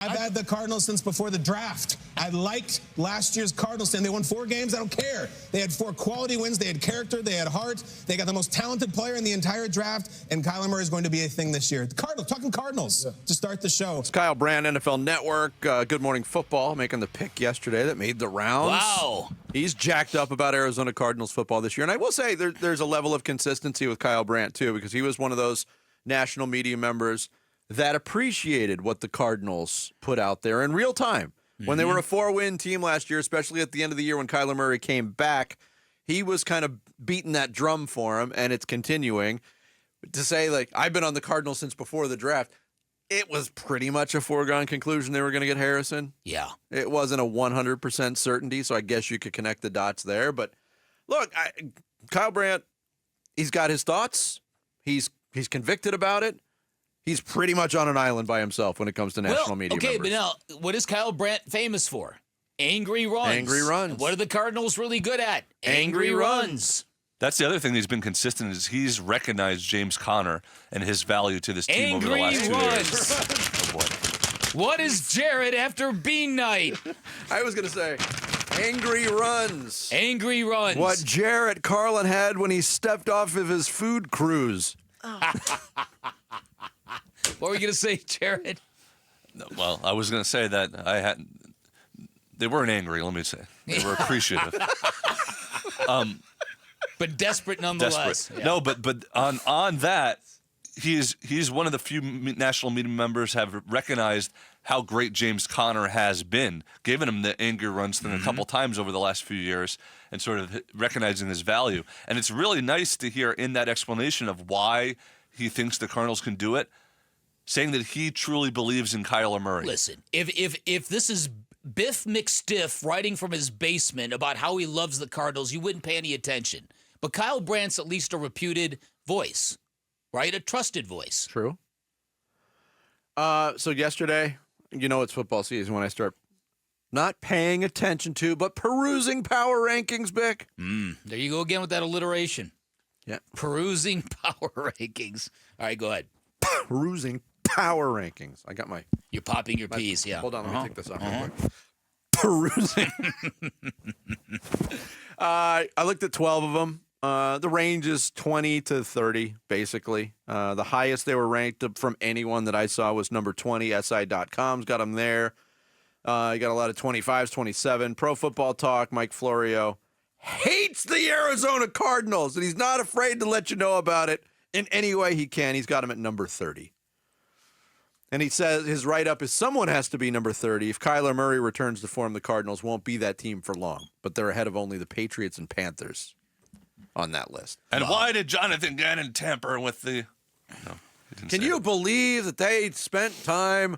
I've had the Cardinals since before the draft. I liked last year's Cardinals team. They won 4 games. I don't care. They had 4 quality wins. They had character. They had heart. They got the most talented player in the entire draft. And Kyler Murray is going to be a thing this year. The Cardinals, talking Cardinals to start the show. It's Kyle Brandt, NFL Network. Good Morning Football, making the pick yesterday that made the rounds. Wow. He's jacked up about Arizona Cardinals football this year. And I will say there's a level of consistency with Kyle Brandt, too, because he was one of those national media members that appreciated what the Cardinals put out there in real time. When they were a 4-win team last year, especially at the end of the year when Kyler Murray came back, he was kind of beating that drum for him, and it's continuing. To say, like, I've been on the Cardinals since before the draft, it was pretty much a foregone conclusion they were going to get Harrison. Yeah. It wasn't a 100% certainty, so I guess you could connect the dots there. But, look, Kyle Brandt, he's got his thoughts. He's convicted about it. He's pretty much on an island by himself when it comes to national media members. But now, what is Kyle Brandt famous for? Angry runs. Angry runs. And what are the Cardinals really good at? Angry runs. That's the other thing he's been consistent is he's recognized James Conner and his value to this team over the last 2 years. Oh, boy. What is Jared after Bean Night? I was going to say, angry runs. Angry runs. What Jarrett Carlin had when he stepped off of his food cruise. What were you going to say, Jared? Well, I was going to say that they weren't angry, let me say. They were appreciative. But desperate nonetheless. Desperate. Yeah. No, but on that, he's one of the few national media members have recognized how great James Conner has been, giving him the angry runs thing a couple times over the last few years and sort of recognizing his value. And it's really nice to hear in that explanation of why he thinks the Cardinals can do it, saying that he truly believes in Kyler Murray. Listen, if this is Biff McStiff writing from his basement about how he loves the Cardinals, you wouldn't pay any attention. But Kyle Brandt's at least a reputed voice, right? A trusted voice. True. So yesterday, you know it's football season when I start not paying attention to, but perusing power rankings, Bick. There you go again with that alliteration. Yeah. Perusing power rankings. All right, go ahead. Perusing power rankings. I got my... You're popping your peas, yeah. Hold on, let me take this off real quick. Perusing. I looked at 12 of them. The range is 20 to 30, basically. The highest they were ranked from anyone that I saw was number 20. SI.com's got them there. You got a lot of 25s, 27. Pro Football Talk, Mike Florio, hates the Arizona Cardinals, and he's not afraid to let you know about it in any way he can. He's got them at number 30. And he says his write-up is someone has to be number 30. If Kyler Murray returns to form, the Cardinals won't be that team for long. But they're ahead of only the Patriots and Panthers on that list. And why did Jonathan Gannon tamper with the... No, Can you believe that they spent time...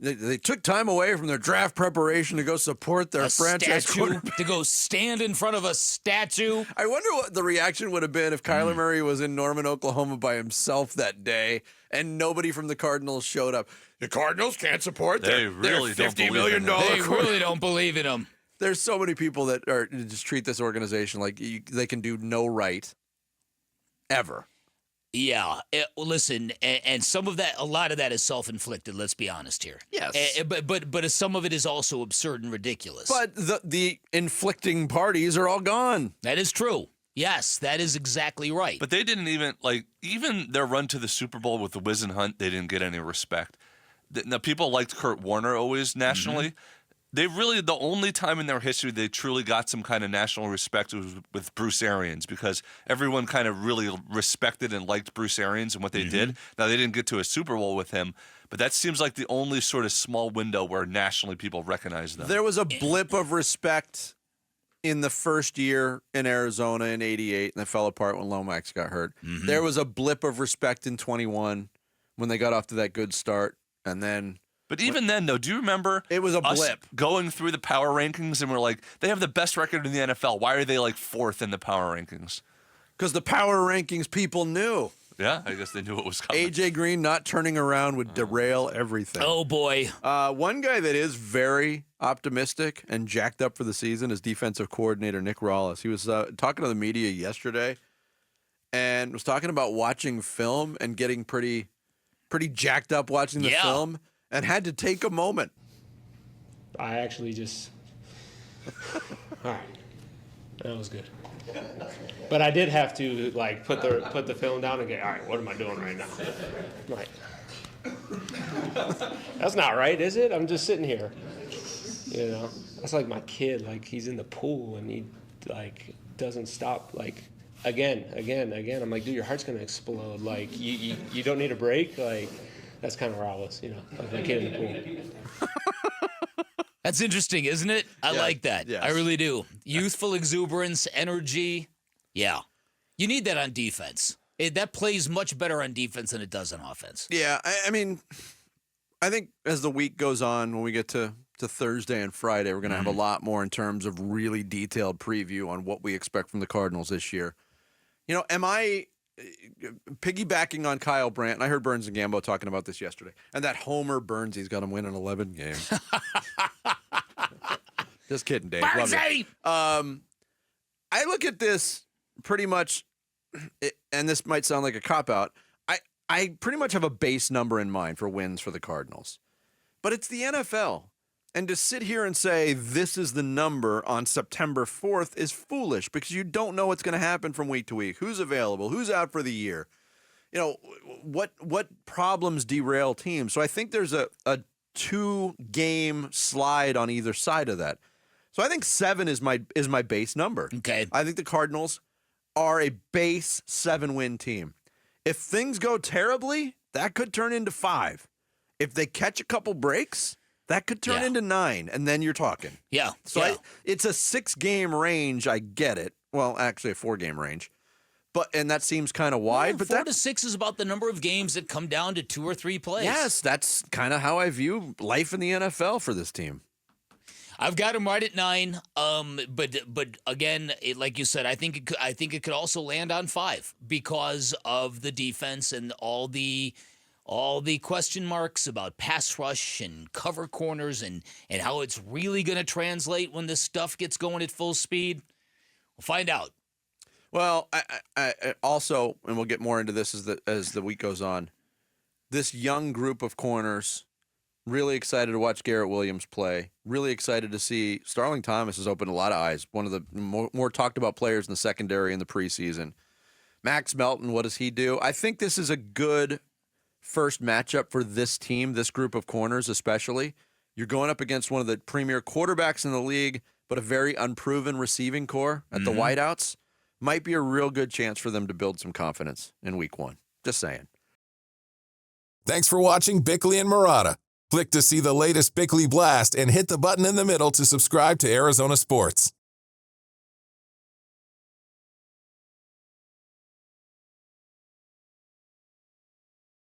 They took time away from their draft preparation to go support their franchise quarterback. To go stand in front of a statue. I wonder what the reaction would have been if Kyler Murray was in Norman, Oklahoma by himself that day and nobody from the Cardinals showed up. The Cardinals can't support their $50 million They really don't believe in him. There's so many people that just treat this organization like they can do no right ever. Yeah, listen, and some of that, a lot of that is self-inflicted. Let's be honest here. Yes, but some of it is also absurd and ridiculous. But the inflicting parties are all gone. That is true. Yes, that is exactly right. But they didn't even their run to the Super Bowl with the Wiz and Hunt, they didn't get any respect. Now, people liked Kurt Warner always nationally. They really, the only time in their history they truly got some kind of national respect was with Bruce Arians, because everyone kind of really respected and liked Bruce Arians and what they did. Now, they didn't get to a Super Bowl with him, but that seems like the only sort of small window where nationally people recognize them. There was a blip of respect in the first year in Arizona in '88, and that fell apart when Lomax got hurt. There was a blip of respect in 21 when they got off to that good start, and then... But even then, though, do you remember it was a us blip going through the power rankings and we're like, they have the best record in the NFL. Why are they like 4th in the power rankings? Because the power rankings people knew. Yeah, I guess they knew it was coming. A.J. Green not turning around would derail everything. Oh, boy. One guy that is very optimistic and jacked up for the season is defensive coordinator Nick Rawlis. He was talking to the media yesterday and was talking about watching film and getting pretty jacked up watching the film. and had to take a moment. I actually just, all right, that was good. But I did have to like put the film down and go, all right, what am I doing right now? I'm like, that's not right, is it? I'm just sitting here, you know. That's like my kid, like he's in the pool and he like doesn't stop, like again. I'm like, dude, your heart's gonna explode. Like you don't need a break. Like that's kind of where I was, you know, like my kid in the pool. That's interesting, isn't it? I like that. Yes. I really do. Youthful exuberance, energy. Yeah. You need that on defense. That plays much better on defense than it does on offense. Yeah, I mean, I think as the week goes on, when we get to Thursday and Friday, we're going to have a lot more in terms of really detailed preview on what we expect from the Cardinals this year. You know, am I piggybacking on Kyle Brandt? And I heard Burns and Gambo talking about this yesterday. And that Homer Burns, he's got him winning 11 games. Just kidding, Dave. Love you. I look at this pretty much, and this might sound like a cop-out, I pretty much have a base number in mind for wins for the Cardinals. But it's the NFL. And to sit here and say this is the number on September 4th is foolish because you don't know what's going to happen from week to week. Who's available? Who's out for the year? You know, what problems derail teams? So I think there's a 2-game slide on either side of that. So I think 7 is my base number. Okay. I think the Cardinals are a base 7-win team. If things go terribly, that could turn into 5. If they catch a couple breaks, that could turn into 9, and then you're talking. Yeah. So it's a 6-game range. I get it. Well, actually a 4-game range. And that seems kind of wide. But 4 to 6 is about the number of games that come down to 2 or 3 plays. Yes, that's kind of how I view life in the NFL for this team. I've got him right at 9. But again, like you said, I think it could also land on 5 because of the defense and all the question marks about pass rush and cover corners and how it's really going to translate when this stuff gets going at full speed. We'll find out. Well, I also, and we'll get more into this as the week goes on, this young group of corners, really excited to watch Garrett Williams play. Really excited to see Starling Thomas has opened a lot of eyes. One of the more talked about players in the secondary in the preseason. Max Melton, what does he do? I think this is a good first matchup for this team, this group of corners especially. You're going up against one of the premier quarterbacks in the league, but a very unproven receiving core at the wideouts. Might be a real good chance for them to build some confidence in week 1. Just saying. Thanks for watching Bickley and Marotta. Click to see the latest Bickley Blast and hit the button in the middle to subscribe to Arizona Sports.